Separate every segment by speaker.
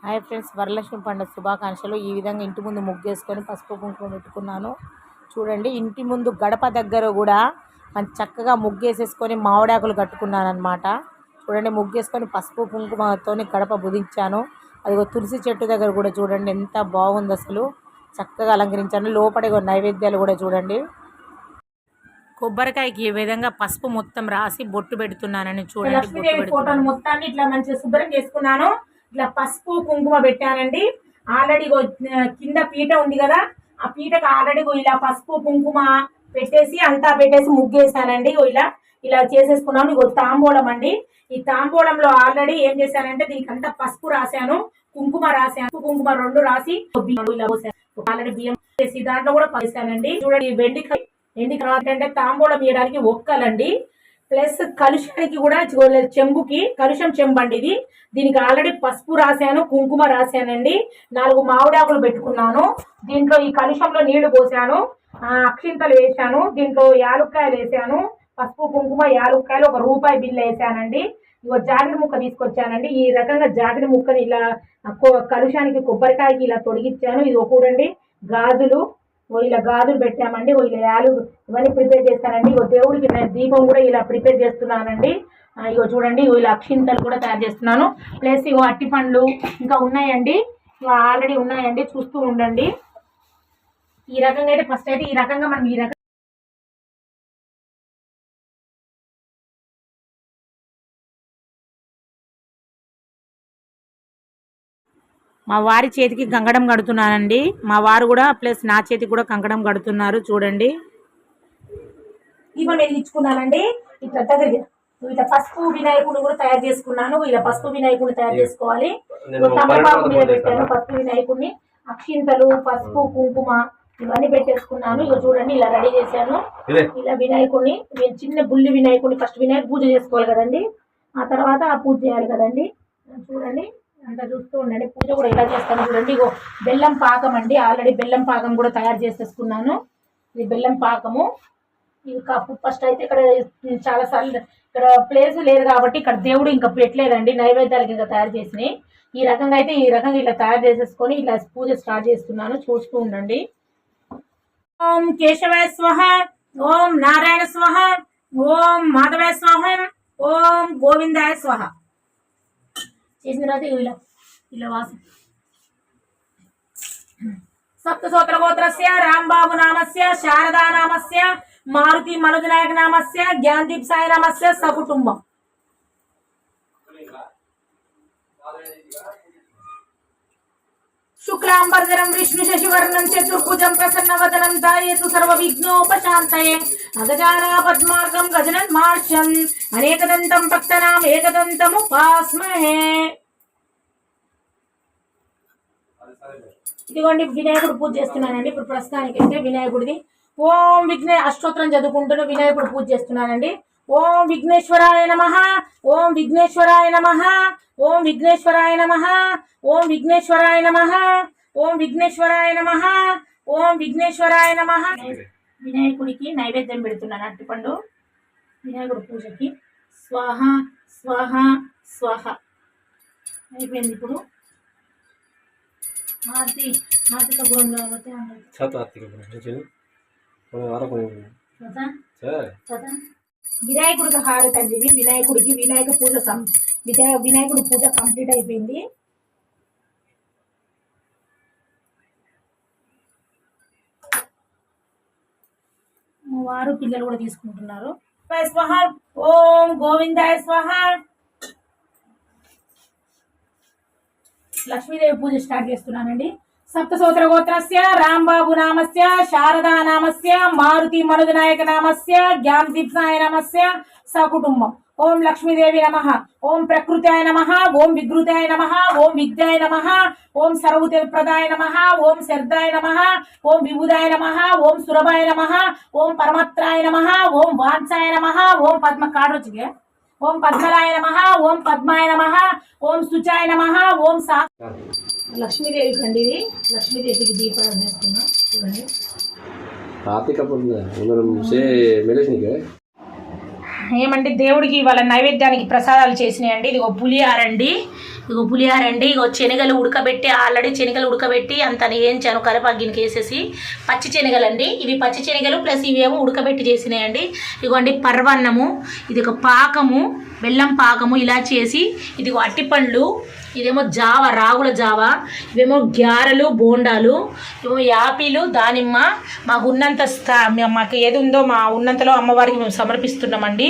Speaker 1: Hi friends, Varalakshmi పండుగ శుభాకాంక్షలు. ఈ విధంగా ఇంటి ముందు ముగ్గేసుకొని పసుపు కుంకుమ పెట్టుకున్నాను. చూడండి, ఇంటి ముందు గడప దగ్గర కూడా మంచి చక్కగా ముగ్గేసేసుకొని మామిడాకులు కట్టుకున్నాను అనమాట. చూడండి, ముగ్గేసుకొని పసుపు కుంకుమతో గడప బుదించాను. అదిగో తులసి చెట్టు దగ్గర కూడా చూడండి ఎంత బాగుంది, అసలు చక్కగా అలంకరించాను. లోపల నైవేద్యాలు కూడా చూడండి. కొబ్బరికాయకి ఈ విధంగా పసుపు మొత్తం రాసి బొట్టు పెడుతున్నానని చూడండి.
Speaker 2: ఫోటోను మొత్తాన్ని ఇట్లా మంచిగా శుభ్రం చేసుకున్నాను. ఇట్లా పసుపు కుంకుమ పెట్టానండి. ఆల్రెడీ కింద పీట ఉంది కదా, ఆ పీటకు ఆల్రెడీ ఇలా పసుపు కుంకుమ పెట్టేసి అంతా పెట్టేసి ముగ్గేసానండి. ఇలా ఇలా చేసేసుకున్నాను. ఇగో తాంబూలం అండి. ఈ తాంబూలంలో ఆల్రెడీ ఏం చేశానంటే దీనికి అంతా పసుపు రాశాను, కుంకుమ రాశాను. కుంకుమ 2 రాసి ఇలా పోసాను. ఆల్రెడీ బియ్యం వేసి దాంట్లో కూడా పసానండి. చూడండి, ఎండి తర్వాత అంటే తాంబూలం వేయడానికి ఒక్కలండి, ప్లస్ కలుషానికి కూడా చెంబుకి కలుషం చెంబండి ఇది. దీనికి ఆల్రెడీ పసుపు రాశాను, కుంకుమ రాశానండి. 4 మామిడాకులు పెట్టుకున్నాను. దీంట్లో ఈ కలుషంలో నీళ్లు పోసాను, అక్షింతలు వేసాను. దీంట్లో యాలుక్కాయలు వేసాను, పసుపు కుంకుమ యాలుక్కాయలు, 1 రూపాయి బిల్లు వేసానండి. ఇగో జాగిడి ముక్క తీసుకొచ్చానండి. ఈ రకంగా జాగిడి ముక్కని ఇలా కలుషానికి కొబ్బరికాయకి ఇలా తొడిగిచ్చాను. ఇది చూడండి, గాజులు ఇలా గాజులు పెట్టామండి. ఇలా యాలు ఇవన్నీ ప్రిపేర్ చేస్తానండి. దేవుడికి దీపం కూడా ఇలా ప్రిపేర్ చేస్తున్నానండి. ఇగో చూడండి, ఇలా అక్షింతలు కూడా తయారు చేస్తున్నాను. ప్లస్ ఇగో అట్టి పండ్లు ఇంకా ఉన్నాయండి, ఆల్రెడీ ఉన్నాయండి, చూస్తూ ఉండండి. ఈ రకంగా అయితే ఫస్ట్ అయితే ఈ రకంగా మనం ఈ రకంగా
Speaker 1: మా వారి చేతికి కంకణం కడుతున్నానండి. మా వారు కూడా ప్లస్ నా చేతికి కూడా కంకణం కడుతున్నారు. చూడండి,
Speaker 2: దీపం వెలిగించుకున్నానండి. ఇట్లా దగ్గర ఇట్లా పసుపు వినాయకుడు కూడా తయారు చేసుకున్నాను. ఇలా పసుపు వినాయకుడిని తయారు చేసుకోవాలి. తమలపాకు మీద పెట్టాను పసుపు వినాయకుడిని. అక్షింతలు, పసుపు, కుంకుమ ఇవన్నీ పెట్టేసుకున్నాను. ఇక చూడండి, ఇలా రెడీ చేశాను. ఇలా వినాయకుడిని, చిన్న బుల్లి వినాయకుడిని ఫస్ట్ వినాయక పూజ చేసుకోవాలి కదండి, ఆ తర్వాత ఆ పూజ చేయాలి కదండి. చూడండి, అంతా చూస్తూ ఉండండి. పూజ కూడా ఇలా చేస్తాను చూడండి. ఇగో బెల్లం పాకం అండి, ఆల్రెడీ బెల్లం పాకం కూడా తయారు చేసేసుకున్నాను. ఇది బెల్లం పాకము. ఇది కప్పు ఫస్ట్ అయితే ఇక్కడ చాలాసార్లు ఇక్కడ ప్లేస్ లేదు కాబట్టి ఇక్కడ దేవుడు ఇంకా పెట్టలేదండి, నైవేద్యాలకి ఇంకా తయారు చేసినాయి. ఈ రకంగా అయితే ఈ రకంగా ఇలా తయారు చేసేసుకొని ఇలా పూజ స్టార్ట్ చేస్తున్నాను, చూస్తూ ఉండండి. ఓం కేశవాయ స్వహ, ఓం నారాయణ స్వహ, ఓం మాధవాయ స్వహ, ఓం గోవిందాయ స్వహ చేసిన తర్వాత ఇలా ఇలా వాసం సప్తసోత్ర గోత్రస్య రాంబాబు నామస్య శారదా నామస్య మారుతి మనోజ్ నాయక నామస్య జ్ఞానదీప్ సాయి నామస్య సకుటుంబం. శుక్లాంబరధరం విష్ణు శశివర్ణం చతుర్భుజం ప్రసన్నవదనం ధాయేతు సర్వ విఘ్నోపశాంతయే అగజానా పద్మార్గం గజనన్ మార్షం అనేకదంతం భక్తనాం ఏకదంతముపాస్మహే. ఇదిగోండి, వినాయకుడు పూజ చేస్తున్నానండి. ఇప్పుడు ప్రస్తుతానికైతే వినాయకుడిది ఓం అష్టోత్తరం చదువుకుంటూ వినాయకుడు పూజ చేస్తున్నానండి. ఓం విఘ్నేశ్వరాయ నమః, ఓం విఘ్నేశ్వరాయ నమః, ఓం విఘ్నేశ్వరాయ నమః, ఓం విఘ్నేశ్వరాయ నమః, ఓం విఘ్నేశ్వరాయ నమః, ఓం విఘ్నేశ్వరాయ నమః. వినాయకుడికి నైవేద్యం పెడుతున్నాను, అరటిపండు. వినాయకుడు పూజకి స్వాహ స్వాహ స్వాహ అయిపోయింది. ఇప్పుడు ఆర్థిక గుణంలో వినాయకుడికి హారతి అండి. వినాయకుడికి వినాయక పూజ వినాయకుడి పూజ కంప్లీట్ అయిపోయింది. వారు పిల్లలు కూడా తీసుకుంటున్నారు. స్వహ, ఓం గోవిందాయ స్వహ. లక్ష్మీదేవి పూజ స్టార్ట్ చేస్తున్నానండి. సప్తసోత్ర గోత్రస్య రాంబాబు నామస్య శారదా నామస్య మారుతి మనోజ్ నాయక నామస్య జ్ఞానదీప్ సాయి నామస్య సకుటుంబం. ఓం లక్ష్మీదేవి నమః, ఓం ప్రకృతాయ నమః, ఓం విఘృతాయ నమః, ఓం విద్యాయ నమః, ఓం సర్వోదయప్రదాయ నమః, ఓం శర్దాయ నమః, ఓం విభుదాయ నమః, ఓం సురభాయ నమః, ఓం పరమత్రాయ నమః, ఓం వాంఛాయ నమః, ఓం పద్మ కాడొచ్చిగే, ఓం పద్మలాయ నమః, ఓం పద్మాయ నమః, ఓం శుచాయ నమః, ఓం సా. లక్ష్మీదేవి కండి, ఇది లక్ష్మీదేవికి దీపాలు చేస్తున్నా చూడండి. ఏమంటే దేవుడికి వాళ్ళ నైవేద్యానికి ప్రసాదాలు చేసినాయండి. ఇది ఒక పులిహారండి.
Speaker 1: ఇగో పులిహార అండి. ఇగో శనగలు ఉడకబెట్టి ఆల్రెడీ శనగలు ఉడకబెట్టి అంత వేయించాను కరివేపాకు వేసేసి. పచ్చి శనగలు అండి ఇవి, పచ్చి శనగలు ప్లస్ ఇవేమో ఉడకబెట్టి చేసినాయండి. ఇగోండి పర్వన్నము, ఇది ఒక పాకము, బెల్లం పాకము ఇలా చేసి, ఇదిగో అట్టిపండ్లు, ఇదేమో జావ, రాగుల జావ, ఇవేమో గ్యారెలు బోండాలు, ఇవేమో యాపిలు దానిమ్మ. మాకు ఉన్నంత మాకు ఏది ఉందో మా ఉన్నంతలో అమ్మవారికి మేము సమర్పిస్తున్నామండి.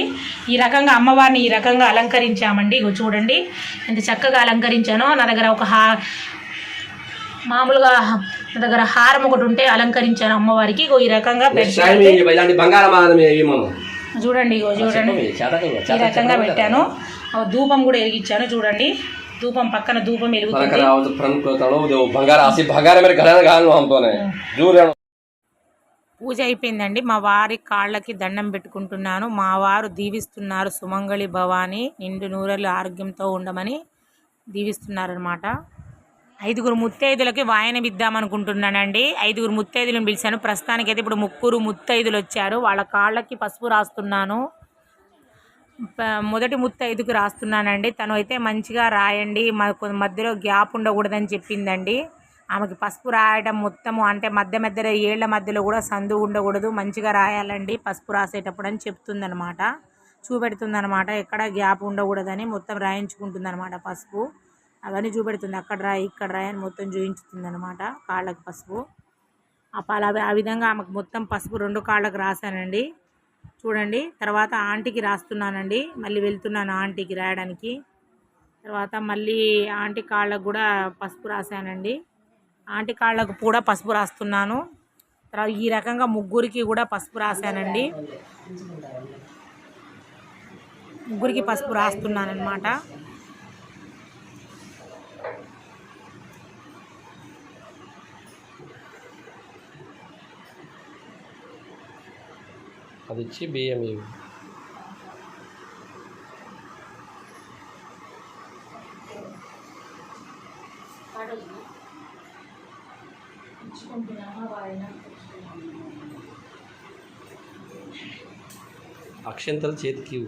Speaker 1: ఈ రకంగా అమ్మవారిని ఈ రకంగా అలంకరించామండి. ఇగో చూడండి ఎంత చక్కగా అలంకరించానో. నా దగ్గర ఒక మామూలుగా నా దగ్గర హారం ఒకటి ఉంటే అలంకరించాను అమ్మవారికి. ఇగో ఈ రకంగా చూడండి. ఇగో చూడండి ఈ రకంగా పెట్టాను. ధూపం కూడా వెలిగించాను చూడండి. ధూపం పక్కన ధూపం వెలుగుతుంది. పూజ అయిపోయిందండి. మా వారి కాళ్ళకి దండం పెట్టుకుంటున్నాను. మా వారు దీవిస్తున్నారు. సుమంగళి భవాని నిండు నూరెళ్ళు ఆరోగ్యంతో ఉండమని దీవిస్తున్నారనమాట. 5 ముత్తైదులకి వాయనం ఇద్దామనుకుంటున్నానండి. 5 ముత్తైదులను పిలిచాను. ప్రస్తుతానికైతే ఇప్పుడు 3 ముత్తైదులు వచ్చారు. వాళ్ళ కాళ్ళకి పసుపు రాస్తున్నాను. మొదటి ముత్తైదుకి రాస్తున్నానండి. తను అయితే మంచిగా రాయండి, మధ్యలో గ్యాప్ ఉండకూడదని చెప్పిందండి. ఆమెకి పసుపు రాయడం మొత్తము అంటే మధ్యలో ఏళ్ల మధ్యలో కూడా సందు ఉండకూడదు, మంచిగా రాయాలండి పసుపు రాసేటప్పుడు అని చెప్తుందనమాట. చూపెడుతుందనమాట. ఎక్కడ గ్యాప్ ఉండకూడదని మొత్తం రాయించుకుంటుందనమాట. పసుపు అవన్నీ చూపెడుతుంది. అక్కడ రాయి ఇక్కడ రాయి అని మొత్తం చూపించుతుందనమాట. కాళ్ళకి పసుపు ఆ విధంగా ఆమెకు మొత్తం పసుపు 2 కాళ్ళకి రాశానండి. చూడండి. తర్వాత ఆంటీకి రాస్తున్నానండి. మళ్ళీ వెళ్తున్నాను ఆంటీకి రాయడానికి. తర్వాత మళ్ళీ ఆంటీ కాళ్ళకు కూడా పసుపు రాశానండి. ఆంటీ కాళ్ళకు కూడా పసుపు రాస్తున్నాను. తర్వాత ఈ రకంగా 3 కూడా పసుపు రాశానండి. 3 పసుపు రాస్తున్నాను అనమాట.
Speaker 3: అది ఇచ్చి బియ్యం ఇవి అక్షంతలు చేతికి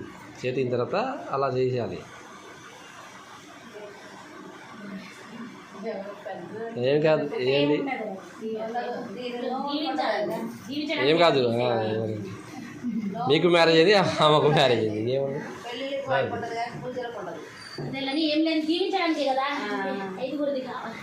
Speaker 3: తర్వాత అలా చేసేయాలి. ఏం కాదు, ఏంటి ఏం కాదు. మీకు మ్యారేజ్ అయింది, ఆమెకు మ్యారేజ్ అయింది.
Speaker 1: ఏం లేదు జీవించడానికి కదా 5 కావాలి.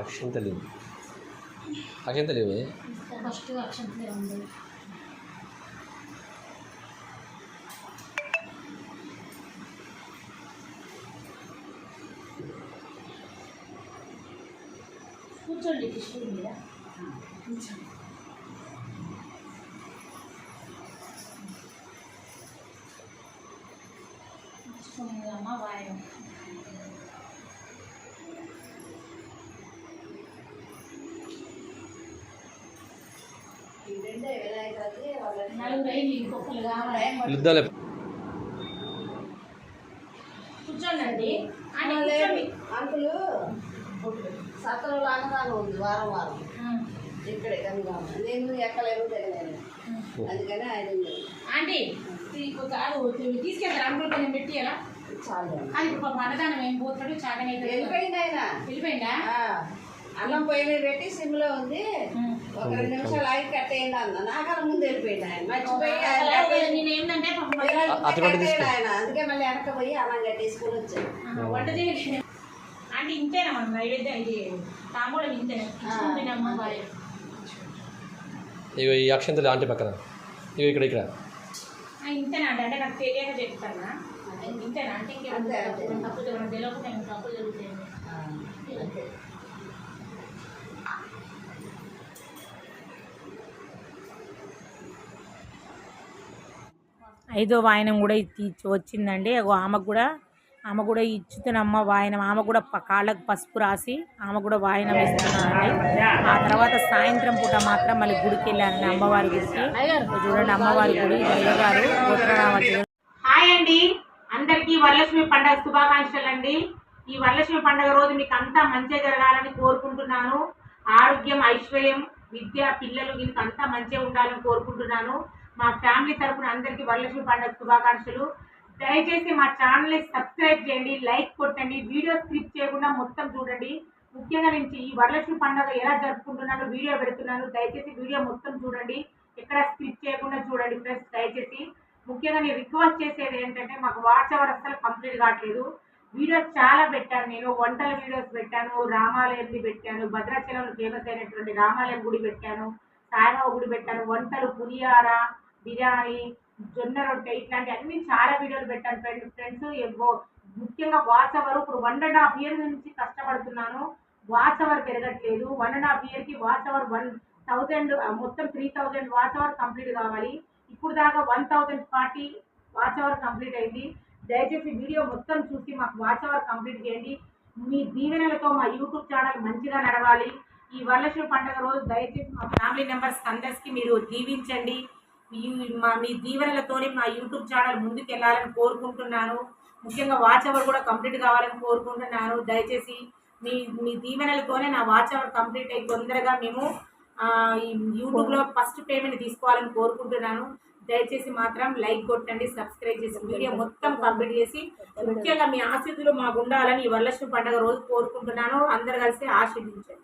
Speaker 3: అక్షంతలు ఇవి
Speaker 1: ఫస్ట్ అక్షంతలే ఉంది. కూర్చోండి కృష్ణుడి మీద కూర్చోండి. అమ్మ వాయం కూర్చోండి.
Speaker 4: అంకులు సత్రంలో అన్నదానం ఉంది వారం వారం ఇక్కడే కనుక నేను ఎక్కలేను తెగలేను అందుకని ఆయన
Speaker 1: ఆంటీ తీసుకెళ్తారు అంకుల్ కొంచెం పెట్టి అలా
Speaker 4: చాలు.
Speaker 1: అది ఇప్పుడు అన్నదానం ఏం పోతాడు చాగనే
Speaker 4: వెళ్ళిపోయింది ఆయన.
Speaker 1: వెళ్ళిపోయిందా?
Speaker 4: అన్నం పొయ్యి మీద పెట్టి సిమ్లో ఉంది. ఒక 2 నిమిషాలు ఆగి కట్టేయండి అన్న. నాకన్నా ముందు వెళ్ళిపోయింది ఆయన. మర్చిపోయి
Speaker 1: నేను ఏంటంటే
Speaker 4: ఆయన అందుకే మళ్ళీ వెనక పోయి అన్నం కట్టేసుకుని వచ్చాను.
Speaker 1: వంట చేయాలి అంటే ఇంతేనా మనం నైవేద్యం ఇది తాంబూలం ఇంతేనా?
Speaker 3: ఇగో ఈ అక్షంతలు ఆంటీ పక్కన ఇగో ఇక్కడ
Speaker 1: ఇంతేనా అంటే అంటే నాకు తెలియక చెప్తానా ఇంతేనా అంటే ఇంకేమైనా తప్పు తెలియకుండా తప్పు జరుగుతాయి. 5వ వాయనం కూడా వచ్చిందండి. ఆమెకు కూడా ఆమె కూడా ఇచ్చుతున్నమ్మ వాయనం, ఆమె కూడా కాళ్ళకు పసుపు రాసి ఆమె కూడా వాయనం ఇస్తున్నానండి. ఆ తర్వాత సాయంత్రం పూట మాత్రం మళ్ళీ గుడికి వెళ్ళానండి, అమ్మవారి గుడికి. చూడండి అమ్మవారి గుడి అయ్యగారు గోత్రరామటి.
Speaker 2: హాయ్ అండి, అందరికీ వరలక్ష్మి పండుగ శుభాకాంక్షలు అండి. ఈ వరలక్ష్మి పండుగ రోజు మీకు అంతా మంచిగా జరగాలని కోరుకుంటున్నాను. ఆరోగ్యం, ఐశ్వర్యం, విద్య, పిల్లలు వీరికి అంతా మంచిగా ఉండాలని కోరుకుంటున్నాను. మా ఫ్యామిలీ తరఫున అందరికీ వరలక్ష్మి పండుగ శుభాకాంక్షలు. దయచేసి మా ఛానల్ని సబ్స్క్రైబ్ చేయండి, లైక్ కొట్టండి, వీడియో స్కిప్ చేయకుండా మొత్తం చూడండి. ముఖ్యంగా నేను ఈ వరలక్ష్మి పండుగ ఎలా జరుపుకుంటున్నానో వీడియో పెడుతున్నాను. దయచేసి వీడియో మొత్తం చూడండి, ఎక్కడ స్కిప్ చేయకుండా చూడండి ఫ్రెండ్స్. దయచేసి ముఖ్యంగా నేను రిక్వెస్ట్ చేసేది ఏంటంటే, మాకు వాచ్ అవర్ అసలు కంప్లీట్ కావట్లేదు. వీడియోస్ చాలా పెట్టాను, నేను వంటల వీడియోస్ పెట్టాను, రామాలయంది పెట్టాను, భద్రాచలంలో ఫేమస్ అయినటువంటి రామాలయం గుడి పెట్టాను, సాయిబాబా గుడి పెట్టాను, వంటలు, పులిహార, బిర్యానీ, జొన్న రొట్టె, ఇట్లాంటి అన్ని చాలా వీడియోలు పెట్టాను ఫ్రెండ్స్. ముఖ్యంగా వాచ్ అవర్ ఇప్పుడు 1.5 years నుంచి కష్టపడుతున్నాను, వాచ్ అవర్ పెరగట్లేదు. 1.5 yearకి వాచ్ అవర్ 1000 మొత్తం 3000 వాచ్ అవర్ కంప్లీట్ కావాలి. ఇప్పుడు దాకా 1040 వాచ్ అవర్ కంప్లీట్ అయింది. దయచేసి వీడియో మొత్తం చూసి మాకు వాచ్ అవర్ కంప్లీట్ చేయండి. మీ దీవెనలతో మా యూట్యూబ్ ఛానల్ మంచిగా నడవాలి. ఈ వరలక్ష్మి పండుగ రోజు దయచేసి మా ఫ్యామిలీ మెంబర్స్ అందరికీ మీరు దీవించండి. మీ దీవెనలతోనే మా యూట్యూబ్ ఛానల్ ముందుకు వెళ్ళాలని కోరుకుంటున్నాను. ముఖ్యంగా వాచ్ అవర్ కూడా కంప్లీట్ కావాలని కోరుకుంటున్నాను. దయచేసి మీ దీవెనలతోనే నా వాచ్ అవర్ కంప్లీట్ అయ్యి తొందరగా మేము యూట్యూబ్లో ఫస్ట్ పేమెంట్ తీసుకోవాలని కోరుకుంటున్నాను. దయచేసి మాత్రం లైక్ కొట్టండి, సబ్స్క్రైబ్ చేసి వీడియో మొత్తం కంప్లీట్ చేసి ముఖ్యంగా మీ ఆశీస్సులు మాకు ఉండాలని ఈ వరలక్ష్మి పండుగ రోజు కోరుకుంటున్నాను. అందరు కలిసి ఆశీర్వదించండి.